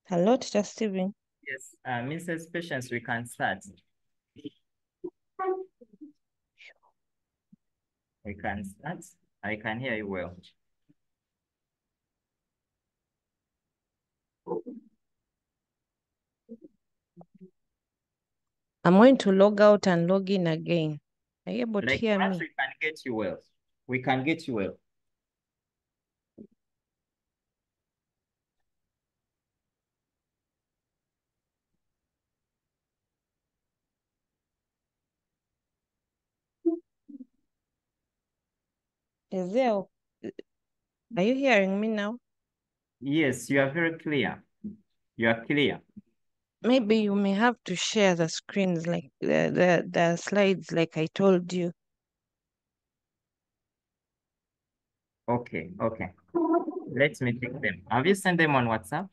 Hello, Teacher Steven. Yes, Mrs. Patience, we can start. We can start. I can hear you well. I'm going to log out and log in again. Are you able to Like, hear perhaps me? we can get you well. We can get you well. Is there? Are you hearing me now? Yes, you are very clear. You are clear. Maybe you may have to share the screens, like the slides, like I told you. Okay, okay. Let me take them. Have you sent them on WhatsApp?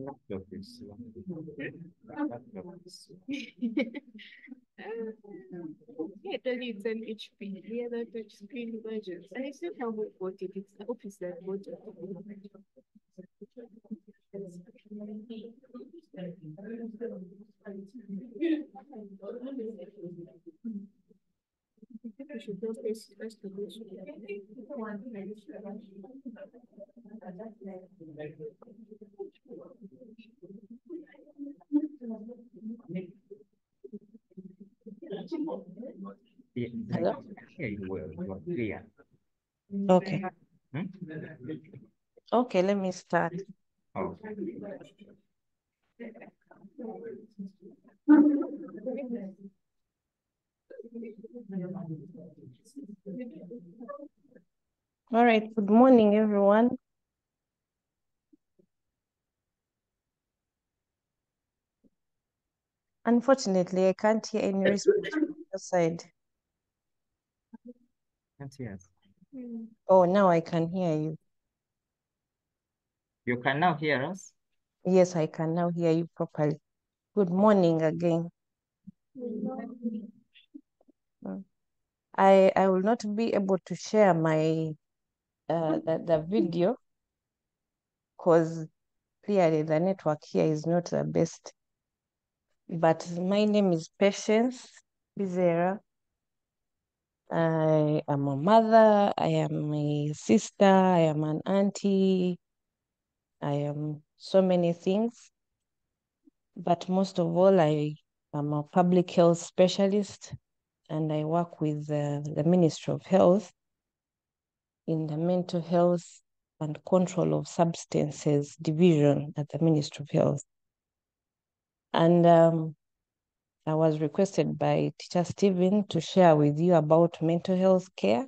Laptop is slow. Laptop is slow. I told you it's an HP, the other touch screen version. And I still haven't bought it. It's the office that bought it. We should just first to go Yeah, I Hello? can hear you well. You are clear. Okay. Hmm? Okay, let me start. Okay. All right. Good morning, everyone. Unfortunately, I can't hear any response from your side. Yes. Oh, now I can hear you. You can now hear us? Yes, I can now hear you properly. Good morning again. Mm. I will not be able to share my the video because clearly the network here is not the best. But my name is Patience Kwizera. I am a mother, I am a sister, I am an auntie, I am so many things. But most of all, I am a public health specialist and I work with the Ministry of Health in the Mental Health and Control of Substances Division at the Ministry of Health. And I was requested by Teacher Steven to share with you about mental health care.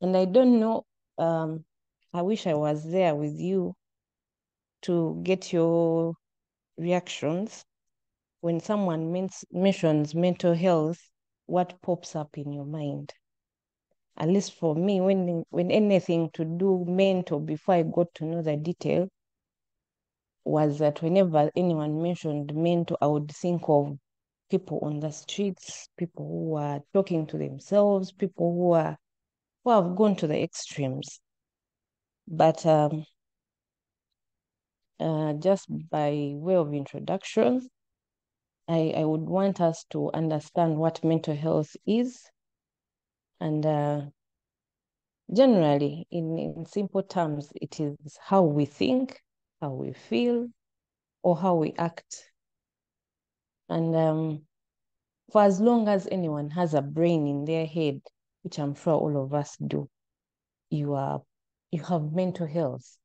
And I don't know, I wish I was there with you to get your reactions. When someone mentions mental health, what pops up in your mind? At least for me, when anything to do mental, before I got to know the detail, was that whenever anyone mentioned mental, I would think of people on the streets, people who are talking to themselves, people who have gone to the extremes. But just by way of introduction, I would want us to understand what mental health is. And generally, in simple terms, it is how we think, how we feel, or how we act. And for as long as anyone has a brain in their head, which I'm sure all of us do, you have mental health.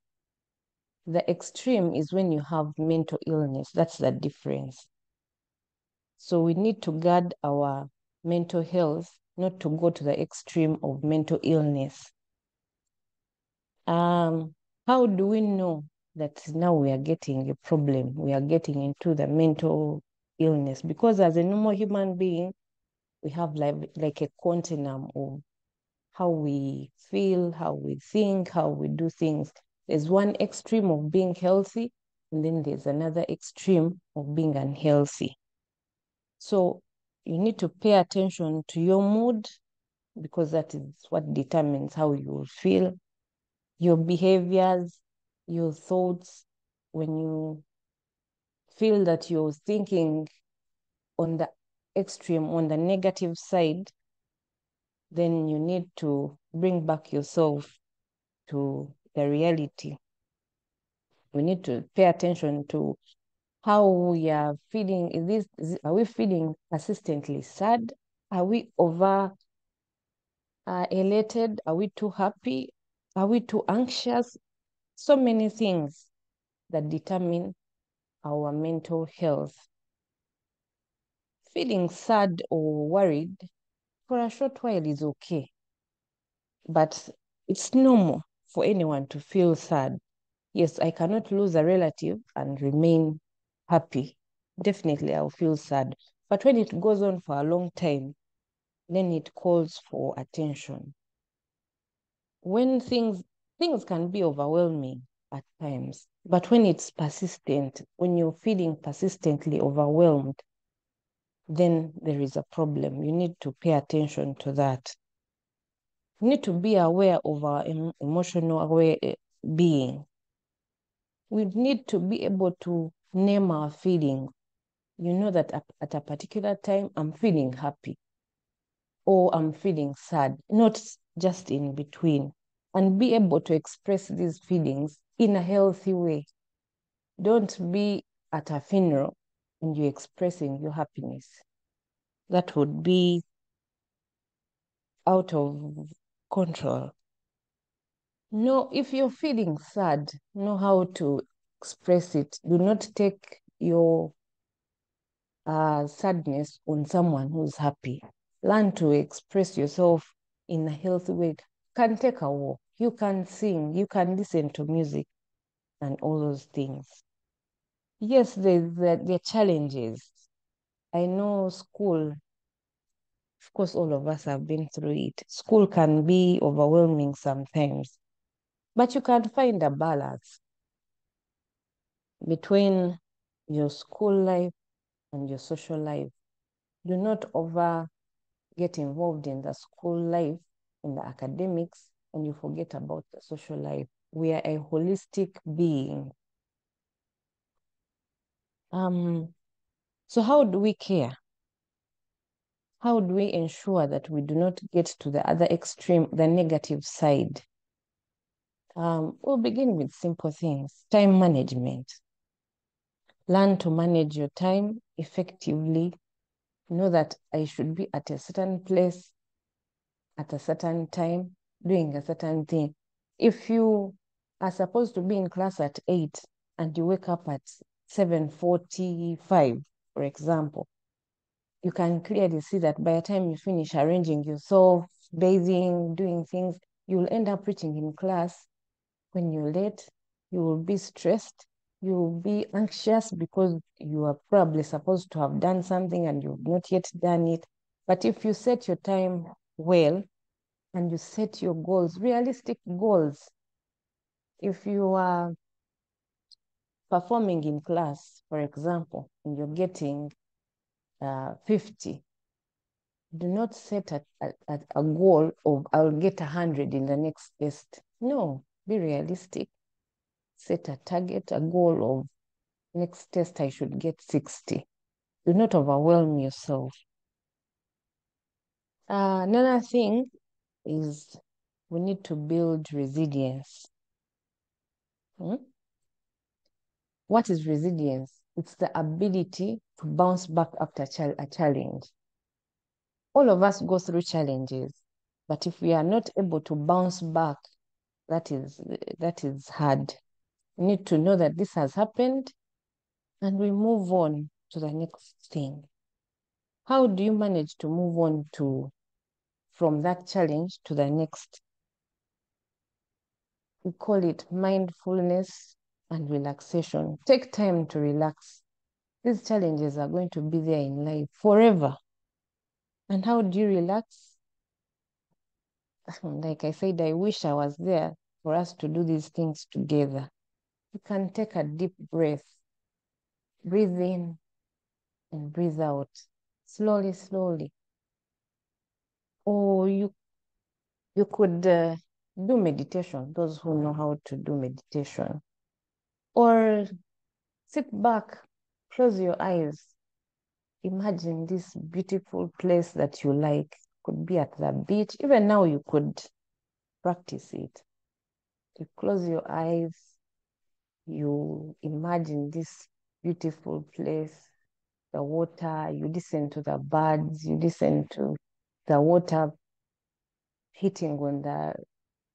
The extreme is when you have mental illness. That's the difference. So we need to guard our mental health not to go to the extreme of mental illness. How do we know that now we are getting a problem? We are getting into the mental illness, because as a normal human being, we have like a continuum of how we feel, how we think, how we do things. There's one extreme of being healthy, and then there's another extreme of being unhealthy. So you need to pay attention to your mood, because that is what determines how you will feel, your behaviors, your thoughts. When you feel that you're thinking on the extreme, on the negative side, then you need to bring back yourself to the reality. We need to pay attention to how we are feeling. Are we feeling persistently sad? Are we over elated? Are we too happy? Are we too anxious? So many things that determine our mental health. Feeling sad or worried for a short while is okay, but it's normal for anyone to feel sad. Yes, I cannot lose a relative and remain happy. Definitely, I'll feel sad. But when it goes on for a long time, then it calls for attention. When things can be overwhelming at times, but when it's persistent, when you're feeling persistently overwhelmed, then there is a problem. You need to pay attention to that. You need to be aware of our emotional being. We need to be able to name our feelings. You know that at a particular time, I'm feeling happy or I'm feeling sad, not just in between. And be able to express these feelings in a healthy way. Don't be at a funeral and you're expressing your happiness. That would be out of control. No, if you're feeling sad, know how to express it. Do not take your sadness on someone who's happy. Learn to express yourself in a healthy way. You can take a walk, you can sing, you can listen to music and all those things. Yes, there are challenges. I know school, of course, all of us have been through it. School can be overwhelming sometimes, but you can find a balance between your school life and your social life. Do not get involved in the school life, in the academics, and you forget about the social life. We are a holistic being. So how do we care? How do we ensure that we do not get to the other extreme, the negative side? We'll begin with simple things. Time management. Learn to manage your time effectively. Know that I should be at a certain place at a certain time, doing a certain thing. If you are supposed to be in class at 8 and you wake up at 7:45, for example, you can clearly see that by the time you finish arranging yourself, bathing, doing things, you'll end up reaching in class. When you're late, you will be stressed, you will be anxious because you are probably supposed to have done something and you've not yet done it. But if you set your time well, and you set your goals, realistic goals. If you are performing in class, for example, and you're getting 50, do not set a goal of I'll get 100 in the next test. No, be realistic. Set a target, a goal of next test I should get 60. Do not overwhelm yourself. Another thing is we need to build resilience. What is resilience? It's the ability to bounce back after a challenge. All of us go through challenges, but if we are not able to bounce back, that is hard. We need to know that this has happened and we move on to the next thing. How do you manage to move on to from that challenge to the next. We call it mindfulness and relaxation. Take time to relax. These challenges are going to be there in life forever. And how do you relax? Like I said, I wish I was there for us to do these things together. You can take a deep breath, breathe in and breathe out, slowly, slowly. Or you could do meditation, those who know how to do meditation. Or sit back, close your eyes. Imagine this beautiful place that you like. Could be at the beach. Even now you could practice it. You close your eyes, you imagine this beautiful place, the water, you listen to the birds, you listen to the water hitting on the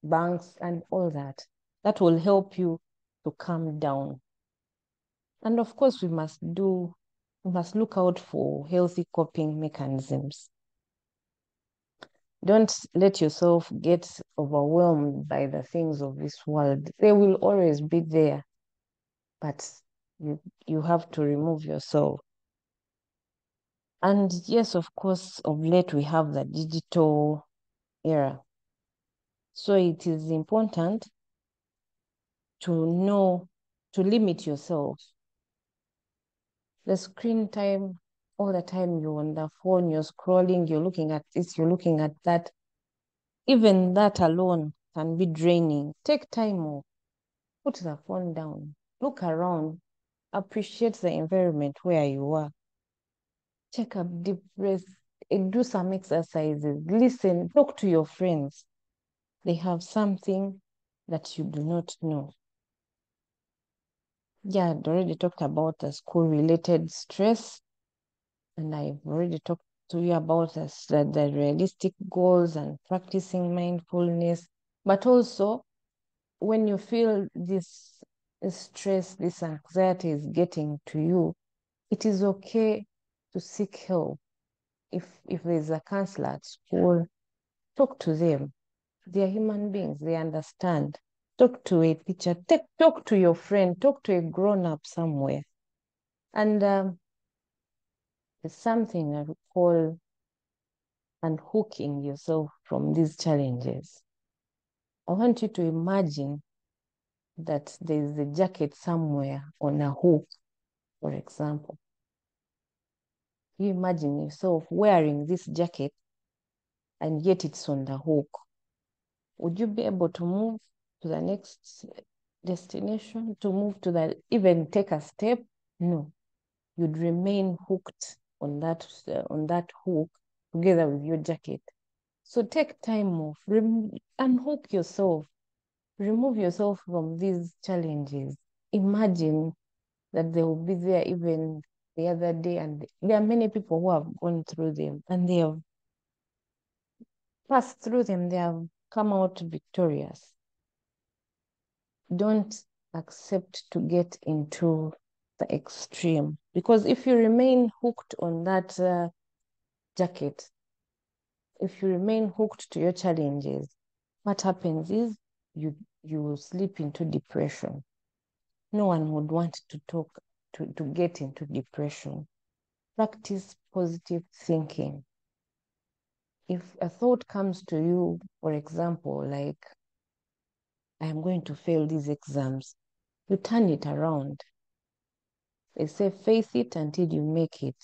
banks and all that. That will help you to calm down. And of course, we must look out for healthy coping mechanisms. Don't let yourself get overwhelmed by the things of this world. They will always be there, but you have to remove yourself. And yes, of course, of late we have the digital era. So it is important to limit yourself. The screen time, all the time you're on the phone, you're scrolling, you're looking at this, you're looking at that. Even that alone can be draining. Take time off, put the phone down, look around, appreciate the environment where you are. Take a deep breath, do some exercises, listen, talk to your friends. They have something that you do not know. Yeah, I'd already talked about the school-related stress, and I've already talked to you about the realistic goals and practicing mindfulness. But also, when you feel this stress, this anxiety is getting to you, it is okay to seek help. If there's a counselor at school, talk to them. They are human beings, they understand. Talk to a teacher, talk to your friend, talk to a grown-up somewhere. And it's something I would call unhooking yourself from these challenges. I want you to imagine that there is a jacket somewhere on a hook, for example. You imagine yourself wearing this jacket and yet it's on the hook. Would you be able to move to the next destination, to move to even take a step? No, you'd remain hooked on that hook together with your jacket. So take time off, unhook yourself, remove yourself from these challenges. Imagine that they will be there even the other day, and there are many people who have gone through them and they have passed through them, they have come out victorious. Don't accept to get into the extreme, because if you remain hooked on that jacket, if you remain hooked to your challenges, what happens is you will slip into depression. No one would want to get into depression. Practice positive thinking. If a thought comes to you, for example, like, I am going to fail these exams, you turn it around. They say, face it until you make it.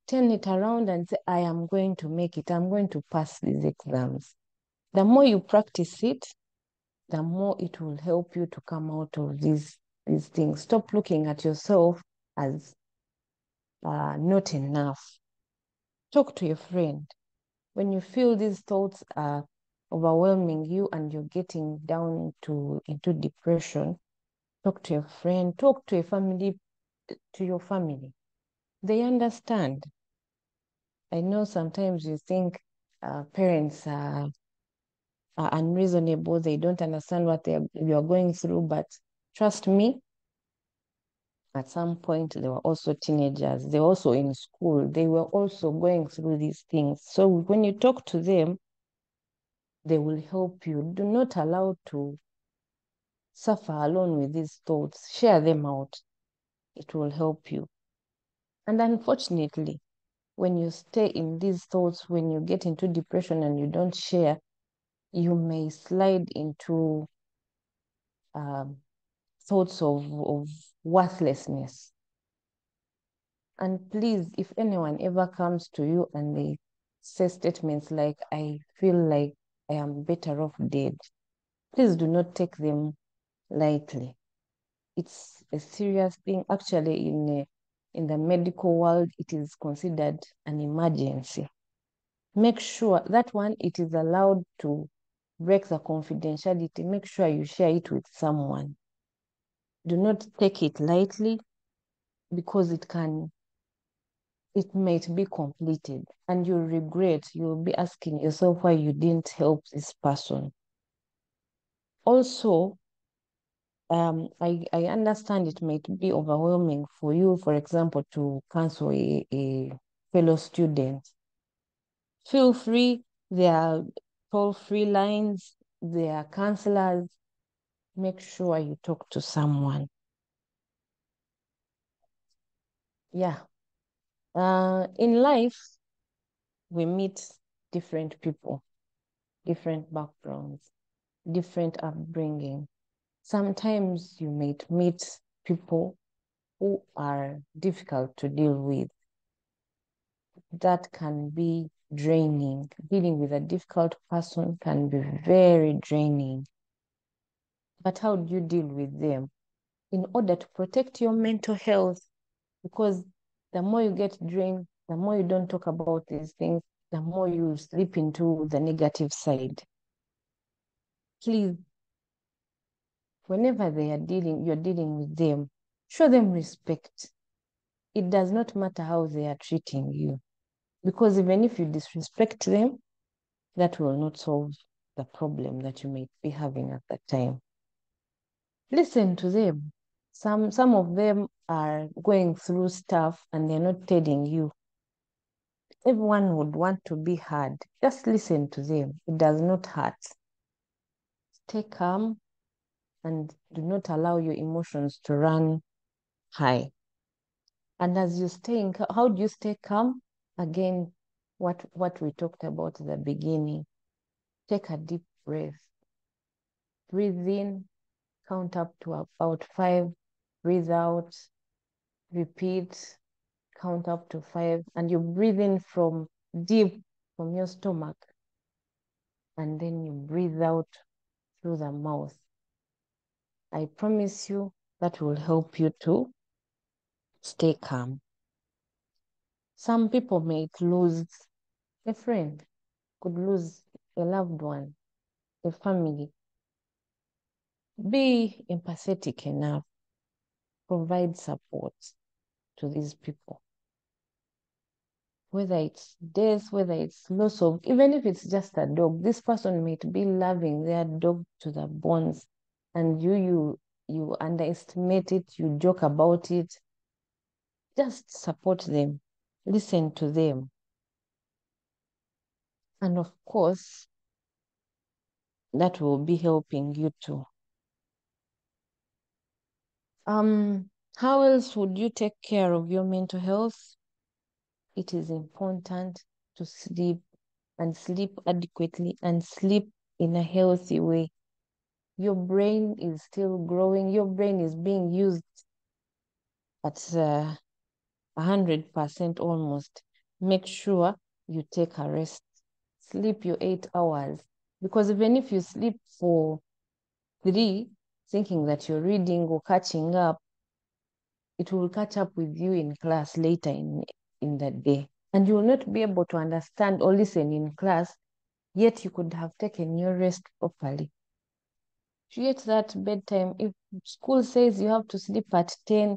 Turn it around and say, I am going to make it. I'm going to pass these exams. The more you practice it, the more it will help you to come out of these things. Stop looking at yourself as not enough. Talk to your friend. When you feel these thoughts are overwhelming you and you're getting down into depression, talk to your friend, talk to your family. They understand. I know sometimes you think parents are unreasonable, they don't understand what you're going through, but trust me, At some point, they were also teenagers. They were also in school. They were also going through these things. So when you talk to them, they will help you. Do not allow to suffer alone with these thoughts. Share them out. It will help you. And unfortunately, when you stay in these thoughts, when you get into depression and you don't share, you may slide into thoughts of worthlessness. And please, if anyone ever comes to you and they say statements like, I feel like I am better off dead, please do not take them lightly. It's a serious thing. Actually, in the medical world, it is considered an emergency. Make sure that one, it is allowed to break the confidentiality. Make sure you share it with someone. Do not take it lightly, because it might be completed and you'll regret. You'll be asking yourself why you didn't help this person. Also, I understand it might be overwhelming for you, for example, to counsel a fellow student. Feel free. There are toll-free lines. There are counselors. Make sure you talk to someone. Yeah. In life, we meet different people, different backgrounds, different upbringing. Sometimes you might meet people who are difficult to deal with. That can be draining. Dealing with a difficult person can be very draining. But how do you deal with them? In order to protect your mental health, because the more you get drained, the more you don't talk about these things, the more you slip into the negative side. Please, whenever you're dealing with them, show them respect. It does not matter how they are treating you, because even if you disrespect them, that will not solve the problem that you may be having at that time. Listen to them. Some of them are going through stuff and they're not telling you. Everyone would want to be heard. Just listen to them. It does not hurt. Stay calm and do not allow your emotions to run high. And as you stay how do you stay calm? Again, what we talked about at the beginning. Take a deep breath. Breathe in, count up to about 5, breathe out, repeat, count up to 5, and you breathe in from deep from your stomach, and then you breathe out through the mouth. I promise you that will help you to stay calm. Some people may lose a friend, could lose a loved one, a family. Be empathetic enough. Provide support to these people. Whether it's death, whether it's loss of, even if it's just a dog, this person might be loving their dog to the bones, and you underestimate it, you joke about it. Just support them, listen to them. And of course, that will be helping you too. How else would you take care of your mental health? It is important to sleep, and sleep adequately, and sleep in a healthy way. Your brain is still growing. Your brain is being used at 100% almost. Make sure you take a rest. Sleep your 8 hours. Because even if you sleep for 3, thinking that you're reading or catching up, it will catch up with you in class later in the day. And you will not be able to understand or listen in class, yet you could have taken your rest properly. Create that bedtime. If school says you have to sleep at 10,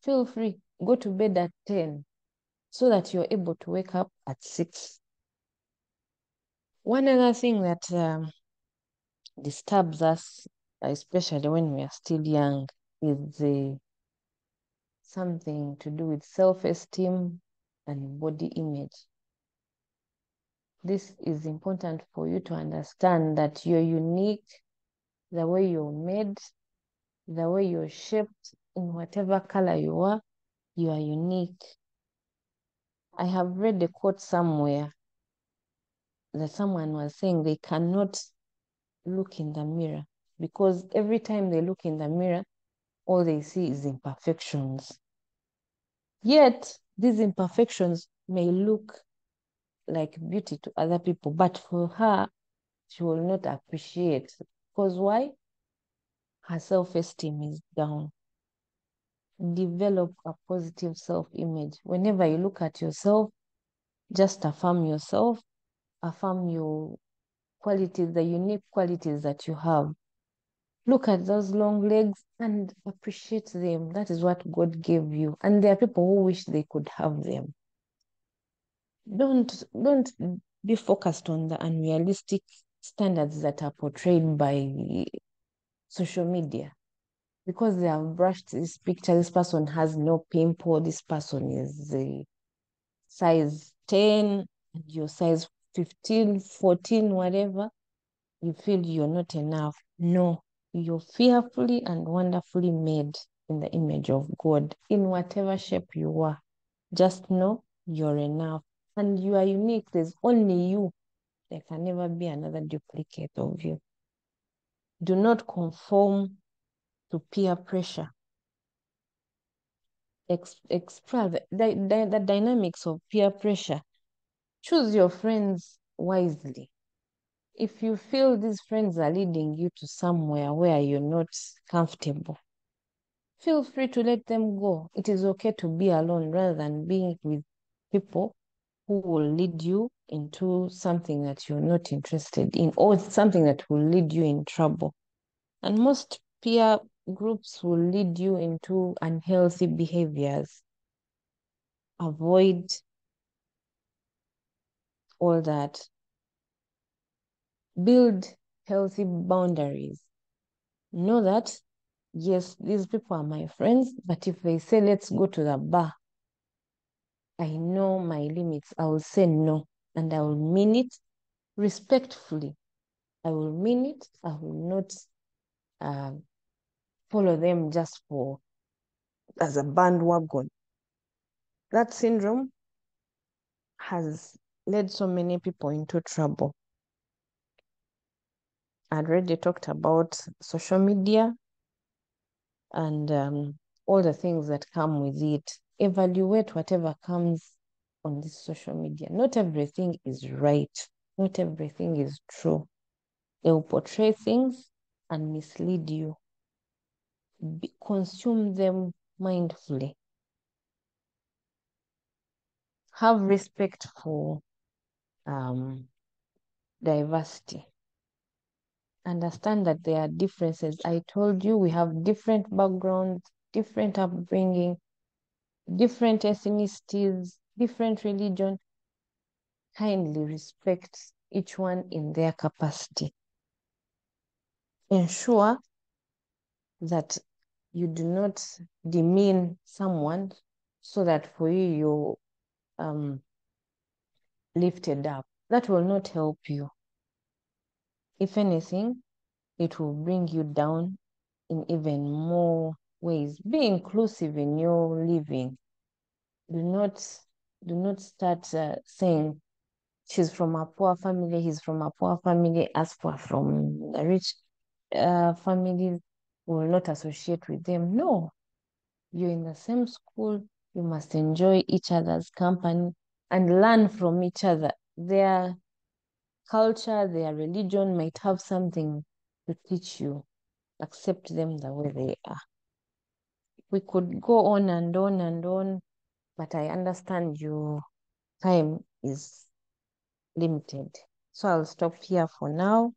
feel free, go to bed at 10 so that you're able to wake up at 6. One other thing that disturbs us, especially when we are still young, is something to do with self-esteem and body image. This is important for you to understand that you're unique, the way you're made, the way you're shaped, in whatever color you are unique. I have read a quote somewhere that someone was saying they cannot look in the mirror because every time they look in the mirror, all they see is imperfections. Yet, these imperfections may look like beauty to other people, but for her, she will not appreciate. Because why? Her self-esteem is down. Develop a positive self-image. Whenever you look at yourself, just affirm yourself, affirm your qualities, the unique qualities that you have. Look at those long legs and appreciate them. That is what God gave you. And there are people who wish they could have them. Don't be focused on the unrealistic standards that are portrayed by social media. Because they have brushed this picture, this person has no pimple, this person is size 10, and you're size 15, 14, whatever, you feel you're not enough. No, you're fearfully and wonderfully made in the image of God, in whatever shape you are. Just know you're enough and you are unique. There's only you. There can never be another duplicate of you. Do not conform to peer pressure. Express the dynamics of peer pressure. Choose your friends wisely. If you feel these friends are leading you to somewhere where you're not comfortable, feel free to let them go. It is okay to be alone rather than being with people who will lead you into something that you're not interested in or something that will lead you in trouble. And most peer groups will lead you into unhealthy behaviors. Avoid all that. Build healthy boundaries. Know that, yes, these people are my friends, but if they say, let's go to the bar, I know my limits. I will say no, and I will mean it respectfully. I will mean it. I will not follow them just for as a bandwagon. That syndrome has led so many people into trouble. I already talked about social media and all the things that come with it. Evaluate whatever comes on this social media. Not everything is right. Not everything is true. They will portray things and mislead you. Consume them mindfully. Have respect for diversity. Understand that there are differences. I told you we have different backgrounds, different upbringing, different ethnicities, different religion. Kindly respect each one in their capacity. Ensure that you do not demean someone so that for you you're lifted up. That will not help you. If anything, it will bring you down in even more ways. Be inclusive in your living. Do not start saying she's from a poor family, he's from a poor family, as for from a rich family, will not associate with them. No, you're in the same school. You must enjoy each other's company and learn from each other. Their culture, their religion might have something to teach you. Accept them the way they are. We could go on and on and on, but I understand your time is limited. So I'll stop here for now.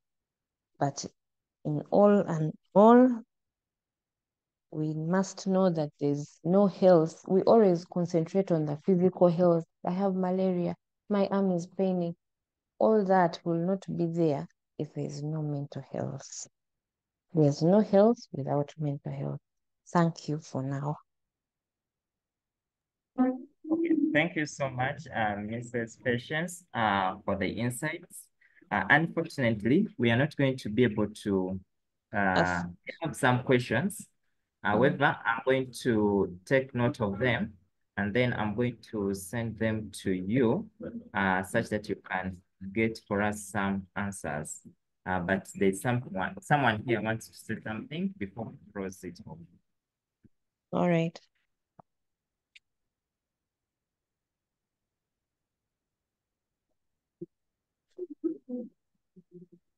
But in all and all, we must know that there's no health. We always concentrate on the physical health. I have malaria, my arm is paining. All that will not be there if there is no mental health. There's no health without mental health. Thank you for now. Thank you so much, Mrs. Patience, for the insights. Unfortunately, we are not going to be able to have some questions. However, I'm going to take note of them, and then I'm going to send them to you, such that you can get for us some answers. But there's someone here wants to say something before we close it off. All right.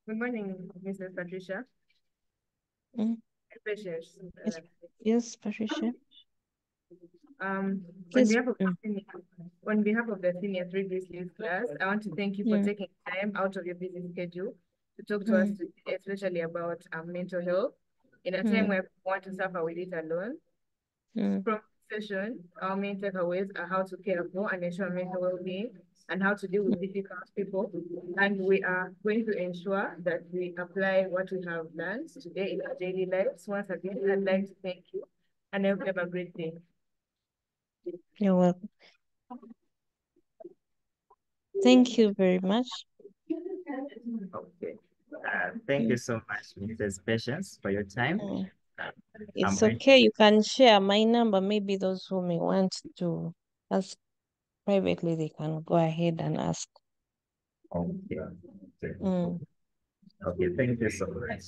Good morning, Mrs. Patricia. Patience. Yes, Patricia. On Please. behalf of the senior 3 class, I want to thank you for taking time out of your busy schedule to talk to us, especially about mental health in a time where we want to suffer with it alone. From this session, our main takeaways are how to care for and ensure mental well-being and how to deal with difficult people. And we are going to ensure that we apply what we have learned today in our daily lives. Once again, I'd like to thank you and I hope you have a great day. You're welcome. Thank you very much. Okay. Thank you so much, Mrs. Patience, for your time. It's okay. You can share my number. Maybe those who may want to ask privately, they can go ahead and ask. Okay. Okay, thank you so much.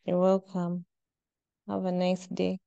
You're welcome. Have a nice day.